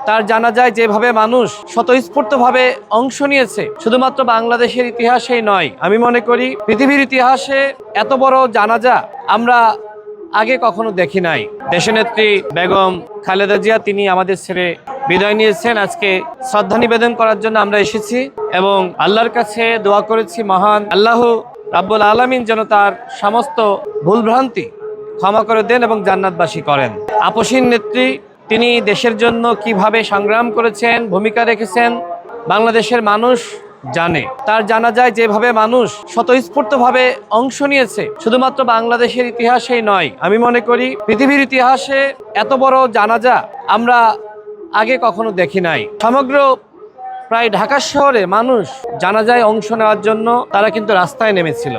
তার জানাজায় যেভাবে মানুষ স্বতঃস্ফূর্তভাবে অংশ নিয়েছে, শুধুমাত্র বাংলাদেশের ইতিহাসেই নয়, আমি মনে করি পৃথিবীর ইতিহাসে এত বড় জানাজা আমরা আগে কখনো দেখি নাই। দেশনেত্রী বেগম খালেদা জিয়া তিনি আমাদের ছেড়ে বিদায় নিয়েছেন। আজকে শ্রদ্ধা নিবেদন করার জন্য আমরা এসেছি এবং আল্লাহর কাছে দোয়া করেছি, মহান আল্লাহ রাব্বুল আলামিন যেন তার সমস্ত ভুলভ্রান্তি ক্ষমা করে দেন এবং জান্নাতবাসী করেন। আপসীন নেত্রী, তিনি দেশের জন্য কিভাবে সংগ্রাম করেছেন, ভূমিকা রেখেছেন, বাংলাদেশের মানুষ জানে। তার জানাজায় যেভাবে মানুষ স্বতঃস্ফূর্তভাবে অংশ নিয়েছে, শুধুমাত্র বাংলাদেশের ইতিহাসেই নয়, আমি মনে করি পৃথিবীর ইতিহাসে এত বড় জানাজা আমরা আগে কখনো দেখি নাই। সমগ্র প্রায় ঢাকা শহরে মানুষ জানাজায় অংশ নেওয়ার জন্য তারা কিন্তু রাস্তায় নেমেছিল।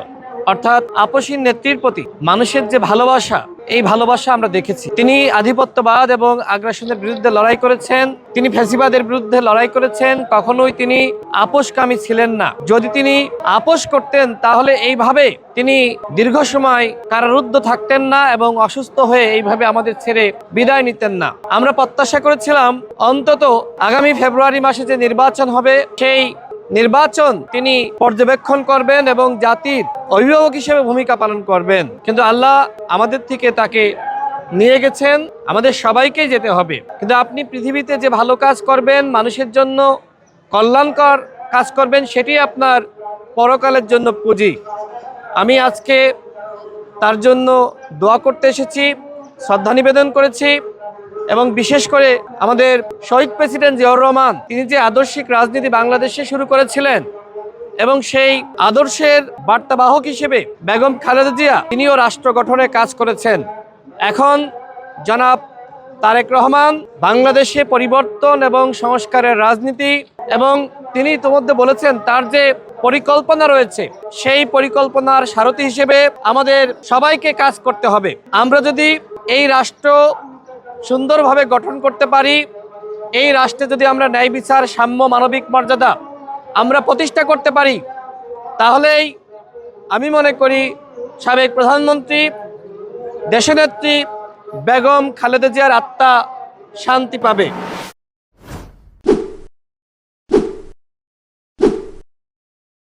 অর্থাৎ আপসীন নেত্রীর প্রতি মানুষের যে ভালোবাসা, এই ভালোবাসা আমরা দেখেছি। তিনি আধিপত্যবাদ এবং আগ্রাসনের বিরুদ্ধে লড়াই করেছেন, তিনি ফ্যাসিবাদের বিরুদ্ধে লড়াই করেছেন। কখনোই তিনি আপোষকামী ছিলেন না। যদি তিনি আপোষ করতেন তাহলে এইভাবে তিনি দীর্ঘ সময় কারারুদ্ধ থাকতেন না এবং অসুস্থ হয়ে এইভাবে আমাদের ছেড়ে বিদায় নিতেন না। আমরা প্রত্যাশা করেছিলাম অন্তত আগামী ফেব্রুয়ারি মাসে যে নির্বাচন হবে, সেই নির্বাচন তিনি পর্যবেক্ষণ করবেন এবং জাতির অভিভাবক হিসেবে ভূমিকা পালন করবেন। কিন্তু আল্লাহ আমাদের থেকে তাকে নিয়ে গেছেন। আমাদের সবাইকেই যেতে হবে, কিন্তু আপনি পৃথিবীতে যে ভালো কাজ করবেন, মানুষের জন্য কল্যাণকর কাজ করবেন, সেটি আপনার পরকালের জন্য পুঁজি। আমি আজকে তার জন্য দোয়া করতে এসেছি, শ্রদ্ধা নিবেদন করেছি এবং বিশেষ করে আমাদের শহীদ প্রেসিডেন্ট জিয়াউর রহমান, তিনি যে আদর্শিক রাজনীতি বাংলাদেশে শুরু করেছিলেন এবং সেই আদর্শের বার্তাবাহক হিসেবে বেগম খালেদা জিয়া তিনিও রাষ্ট্র গঠনে কাজ করেছেন। এখন জনাব তারেক রহমান বাংলাদেশে পরিবর্তন এবং সংস্কারের রাজনীতি, এবং তিনি ইতিমধ্যে বলেছেন তার যে পরিকল্পনা রয়েছে, সেই পরিকল্পনার সারথি হিসেবে আমাদের সবাইকে কাজ করতে হবে। আমরা যদি এই রাষ্ট্র সুন্দরভাবে গঠন করতে পারি, এই রাষ্ট্রে যদি আমরা ন্যায় বিচার, সাম্য, মানবিক মর্যাদা আমরা প্রতিষ্ঠা করতে পারি, তাহলেই আমি মনে করি সাবেক প্রধানমন্ত্রী দেশনেত্রী বেগম খালেদা জিয়ার আত্মা শান্তি পাবে।